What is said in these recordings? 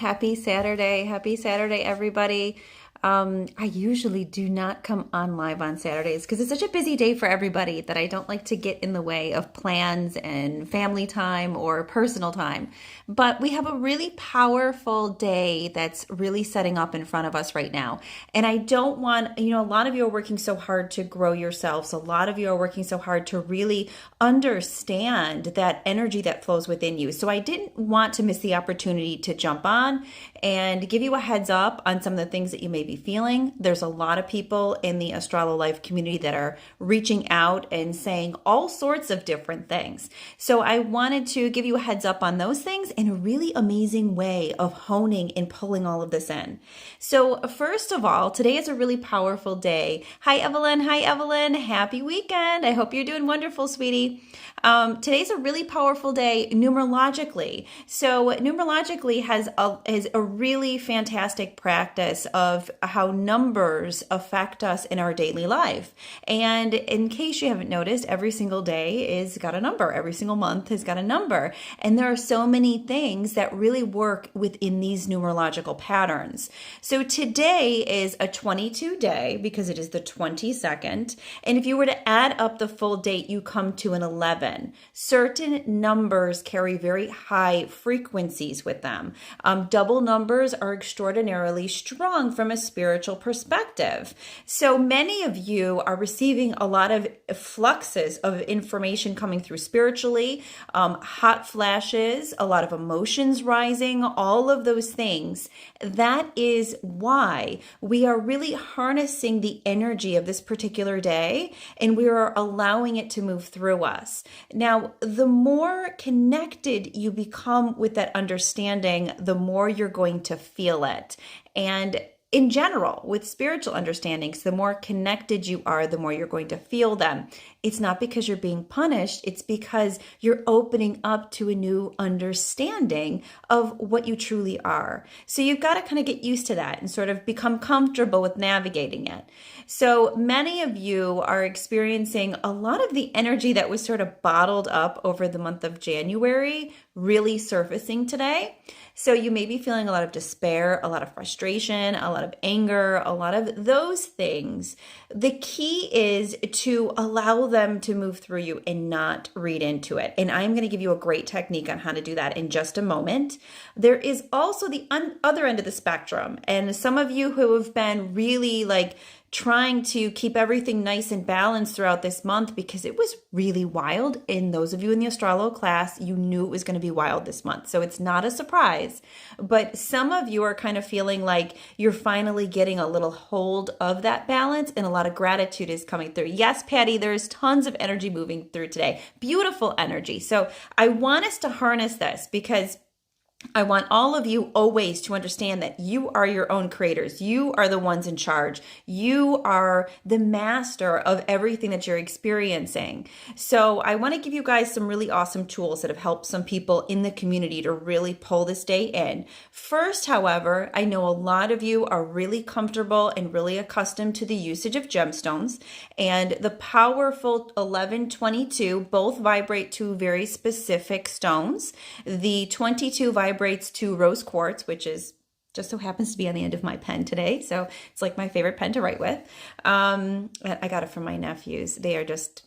Happy Saturday. Happy Saturday, everybody. I usually do not come on live on Saturdays because it's such a busy day for everybody that I don't like to get in the way of plans and family time or personal time. But we have a really powerful day that's really setting up in front of us right now. And I don't want, a lot of you are working so hard to grow yourselves. A lot of you are working so hard to really understand that energy that flows within you. So I didn't want to miss the opportunity to jump on and give you a heads up on some of the things that you may be feeling. There's a lot of people in the Astralo Life community that are reaching out and saying all sorts of different things. So I wanted to give you a heads up on those things in a really amazing way of honing and pulling all of this in. So first of all, today is a really powerful day. Hi, Evelyn. Hi, Evelyn. Happy weekend. I hope you're doing wonderful, sweetie. Today's a really powerful day numerologically. So numerologically is a really fantastic practice of how numbers affect us in our daily life. And in case you haven't noticed, every single day is got a number. Every single month has got a number. And there are so many things that really work within these numerological patterns. So today is a 22 day because it is the 22nd. And if you were to add up the full date, you come to an 11. Certain numbers carry very high frequencies with them. Double numbers are extraordinarily strong from a spiritual perspective. So many of you are receiving a lot of fluxes of information coming through spiritually, hot flashes, a lot of emotions rising, all of those things. That is why we are really harnessing the energy of this particular day, and we are allowing it to move through us. Now, the more connected you become with that understanding, the more you're going to feel it. And in general, with spiritual understandings, the more connected you are, the more you're going to feel them. It's not because you're being punished. It's because you're opening up to a new understanding of what you truly are. So you've got to kind of get used to that and sort of become comfortable with navigating it. So many of you are experiencing a lot of the energy that was sort of bottled up over the month of January really surfacing today. So you may be feeling a lot of despair, a lot of frustration, a lot of anger, a lot of those things. The key is to allow them to move through you and not read into it. And I'm going to give you a great technique on how to do that in just a moment. There is also the other end of the spectrum. And some of you who have been really trying to keep everything nice and balanced throughout this month because it was really wild. And those of you in the Astralo class, you knew it was going to be wild this month. So it's not a surprise. But some of you are kind of feeling like you're finally getting a little hold of that balance, and a lot of gratitude is coming through. Yes, Patty, there's tons of energy moving through today. Beautiful energy. So I want us to harness this because I want all of you always to understand that you are your own creators. You are the ones in charge. You are the master of everything that you're experiencing. So I want to give you guys some really awesome tools that have helped some people in the community to really pull this day in. First, however, I know a lot of you are really comfortable and really accustomed to the usage of gemstones, and the powerful 1122 both vibrate to very specific stones. The 22 vibrates to rose quartz, which is just so happens to be on the end of my pen today. So it's like my favorite pen to write with. I got it from my nephews. They are just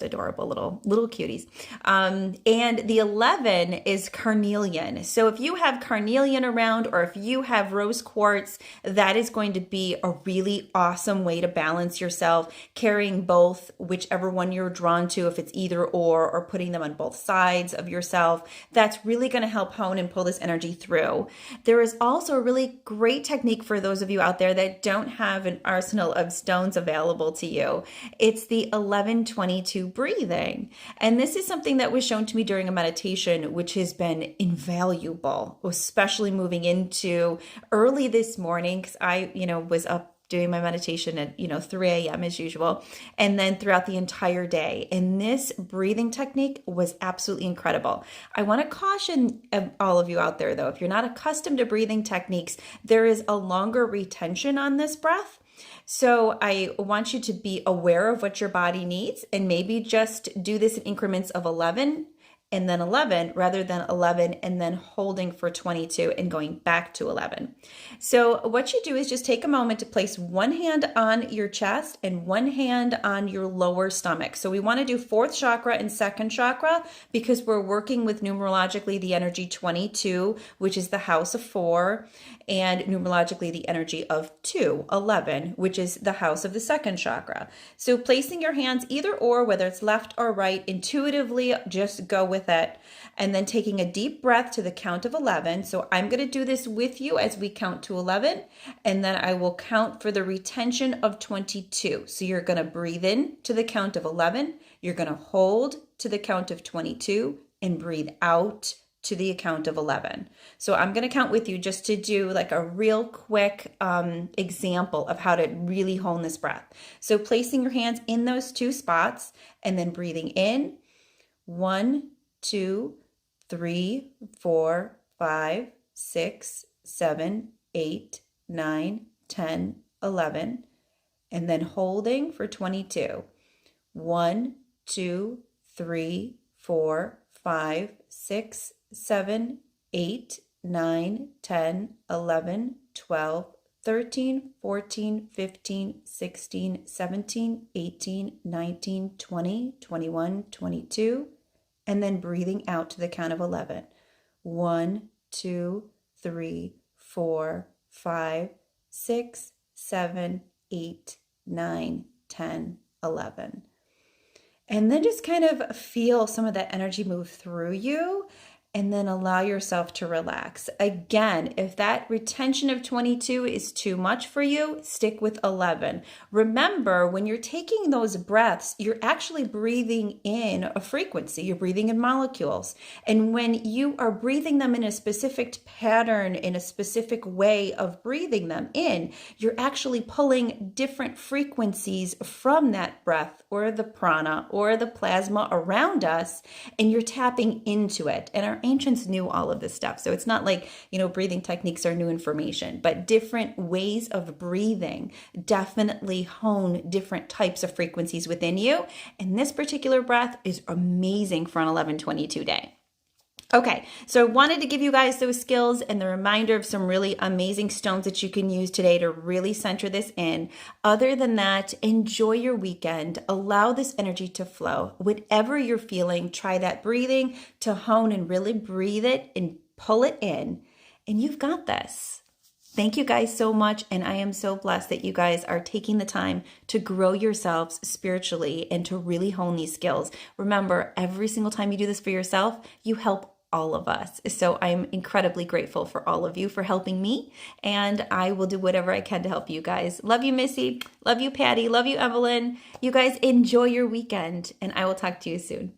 adorable little cuties. And the 11 is carnelian. So if you have carnelian around, or if you have rose quartz, that is going to be a really awesome way to balance yourself, carrying both, whichever one you're drawn to, if it's either or putting them on both sides of yourself. That's really going to help hone and pull this energy through. There is also a really great technique for those of you out there that don't have an arsenal of stones available to you. It's the 1122 breathing. And this is something that was shown to me during a meditation, which has been invaluable, especially moving into early this morning, because I, was up doing my meditation at 3 a.m. as usual, and then throughout the entire day. And this breathing technique was absolutely incredible. I want to caution all of you out there, though, if you're not accustomed to breathing techniques, there is a longer retention on this breath. So I want you to be aware of what your body needs, and maybe just do this in increments of 11 and then 11 rather than 11 and then holding for 22 and going back to 11. So what you do is just take a moment to place one hand on your chest and one hand on your lower stomach. So we want to do fourth chakra and second chakra because we're working with numerologically the energy 22, which is the house of 4, and numerologically the energy of 2, 11, which is the house of the second chakra. So placing your hands either or, whether it's left or right, intuitively just go with it. And then taking a deep breath to the count of 11. So I'm going to do this with you as we count to 11, and then I will count for the retention of 22. So you're going to breathe in to the count of 11, you're going to hold to the count of 22, and breathe out to the count of 11. So I'm going to count with you just to do like a real quick example of how to really hone this breath. So placing your hands in those two spots and then breathing in, 1, 2, 3, 4, 5, 6, 7, 8, 9, 10, 11, and then holding for 22. 1, 2, 3, 4, 5, 6, 7, 8, 9, 10, 11, 12, 13, 14, 15, 16, 17, 18, 19, 20, 21, 22, and then breathing out to the count of 11. 1, 2, 3, 4, 5, 6, 7, 8, 9, 10, 11. And then just kind of feel some of that energy move through you, and then allow yourself to relax. Again, if that retention of 22 is too much for you, stick with 11. Remember, when you're taking those breaths, you're actually breathing in a frequency. You're breathing in molecules. And when you are breathing them in a specific pattern, in a specific way of breathing them in, you're actually pulling different frequencies from that breath or the prana or the plasma around us, and you're tapping into it. And our ancients knew all of this stuff. So it's not like, breathing techniques are new information, but different ways of breathing definitely hone different types of frequencies within you. And this particular breath is amazing for an 11/22 day. Okay, so I wanted to give you guys those skills and the reminder of some really amazing stones that you can use today to really center this in. Other than that, enjoy your weekend. Allow this energy to flow. Whatever you're feeling, try that breathing to hone and really breathe it and pull it in. And you've got this. Thank you guys so much. And I am so blessed that you guys are taking the time to grow yourselves spiritually and to really hone these skills. Remember, every single time you do this for yourself, you help all of us. So I'm incredibly grateful for all of you for helping me, and I will do whatever I can to help you guys. Love you, Missy. Love you, Patty. Love you, Evelyn. You guys enjoy your weekend, and I will talk to you soon.